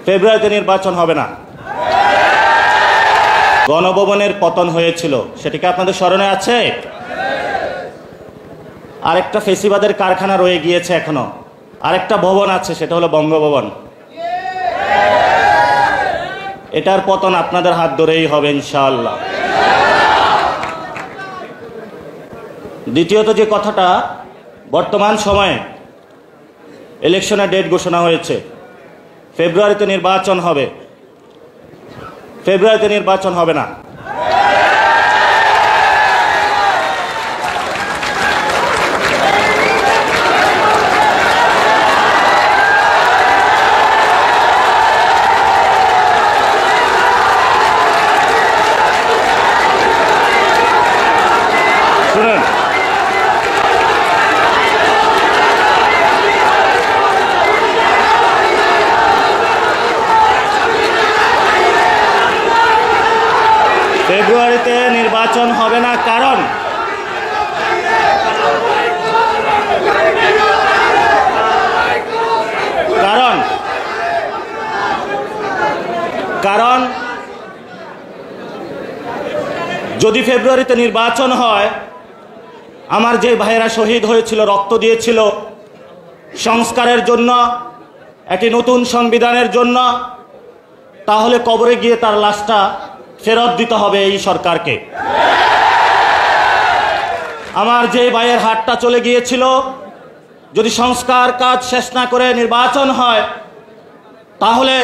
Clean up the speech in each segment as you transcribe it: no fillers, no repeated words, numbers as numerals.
ফেব্রুয়ারিতে নির্বাচন হবে না। গণভবনের পতন হয়েছিল, সেটা কি আপনাদের স্মরণে আছে? আরেকটা ফেসিবাদের কারখানা রয়ে গিয়েছে এখনো, আরেকটা ভবন আছে, সেটা হলো বঙ্গভবন। এটার পতন আপনাদের হাত ধরেই হবে ইনশাআল্লাহ। দ্বিতীয়ত যে কথাটা, বর্তমান সময়ে ইলেকশনের ডেট ঘোষণা হয়েছে, ফেব্রুয়ারিতে নির্বাচন হবে। ফেব্রুয়ারিতে নির্বাচন হবে না। শুনুন, ফেব্রুয়ারিতে নির্বাচন হবে না, কারণ কারণ যদি ফেব্রুয়ারিতে নির্বাচন হয়, আমার যে ভাইয়েরা শহীদ হয়েছিল, রক্ত দিয়েছিল সংস্কারের জন্য, একটি নতুন সংবিধানের জন্য, তাহলে কবরে গিয়ে তার লাশটা ফেরত দিতে হবে এই সরকারকে। আমার যে ভাইয়ের হাতটা চলে গিয়েছিল, যদি সংস্কার কাজ শেষ না করে নির্বাচন হয়, তাহলে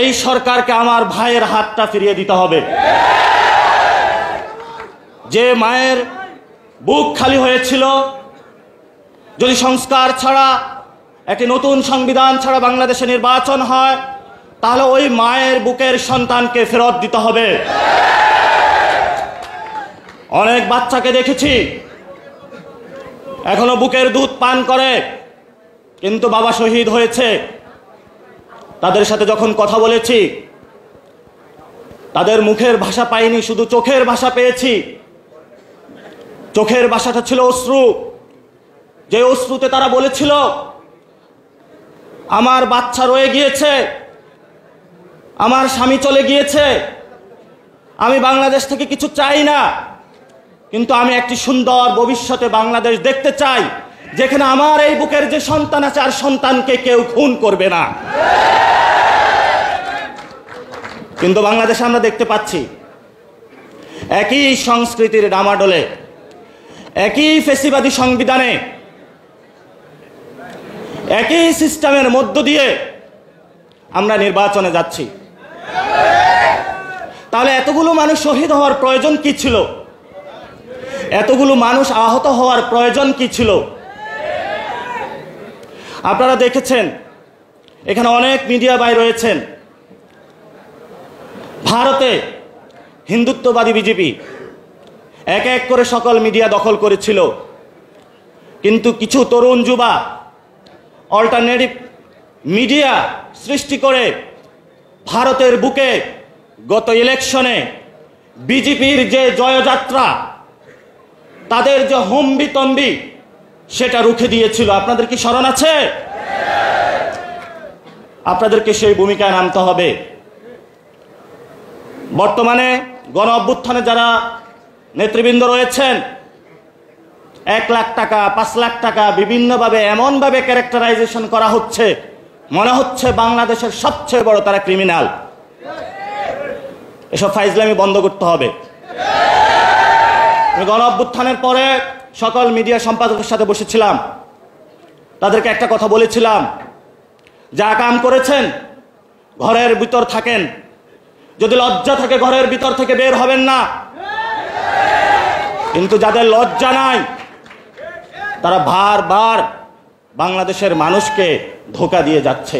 এই সরকারকে আমার ভাইয়ের হাতটা ফিরিয়ে দিতে হবে। যে মায়ের বুক খালি হয়েছিল, যদি সংস্কার ছাড়া, একটি নতুন সংবিধান ছাড়া বাংলাদেশে নির্বাচন হয়, তাহলে ওই মায়ের বুকের সন্তানকে ফেরত দিতে হবে। অনেক বাচ্চাকে দেখেছি এখনো বুকের দুধ পান করে, কিন্তু বাবা শহীদ হয়েছে। তাদের সাথে যখন কথা বলেছি, তাদের মুখের ভাষা পাইনি, শুধু চোখের ভাষা পেয়েছি। চোখের ভাষাটা ছিল অশ্রু। যে অশ্রুতে তারা বলেছিল, আমার বাচ্চা রয়ে গিয়েছে, আমার স্বামী চলে গিয়েছে, আমি বাংলাদেশ থেকে কিছু চাই না, কিন্তু আমি একটি সুন্দর ভবিষ্যতে বাংলাদেশ দেখতে চাই, যেখানে আমার এই বুকের যে সন্তান আছে, আর সন্তানকে কেউ খুন করবে না। কিন্তু বাংলাদেশে আমরা দেখতে পাচ্ছি একই সংস্কৃতির ডামাডোলে, একই ফেসিবাদী সংবিধানে, একই সিস্টেমের মধ্য দিয়ে আমরা নির্বাচনে যাচ্ছি। তাহলে এতগুলো মানুষ শহীদ হওয়ার প্রয়োজন কি ছিল? এতগুলো মানুষ আহত হওয়ার প্রয়োজন কি ছিল? আপনারা দেখেছেন, এখানে অনেক মিডিয়া ভাই রয়েছেন। ভারতে হিন্দুত্ববাদী বিজেপি এক এক করে সকল মিডিয়া দখল করেছিল, কিন্তু কিছু তরুণ যুবা অল্টারনেটিভ মিডিয়া সৃষ্টি করে ভারতের বুকে গত ইলেকশনে বিজেপির যে জয়যাত্রা, তাদের যে হম্বিতম্বি, সেটা রুখে দিয়েছিল। আপনাদের কি স্মরণ আছে? আপনাদেরকে সেই ভূমিকায় নামতে হবে। বর্তমানে গণ অভ্যুত্থানে যারা নেতৃবৃন্দ রয়েছেন, 1 লাখ টাকা, 5 লাখ টাকা বিভিন্নভাবে এমনভাবে ক্যারেক্টারাইজেশন করা হচ্ছে, মনে হচ্ছে বাংলাদেশের সবচেয়ে বড় তারা ক্রিমিনাল। এসব ফাইজলামি বন্ধ করতে হবে। আমি গণ অভ্যুত্থানের পরে সকল মিডিয়া সম্পাদকের সাথে বসেছিলাম, তাদেরকে একটা কথা বলেছিলাম, যা কাম করেছেন ঘরের ভিতর থাকেন, যদি লজ্জা থাকে ঘরের ভিতর থেকে বের হবেন না। কিন্তু যাদের লজ্জা নাই, তারা বারবার বাংলাদেশের মানুষকে ধোঁকা দিয়ে যাচ্ছে।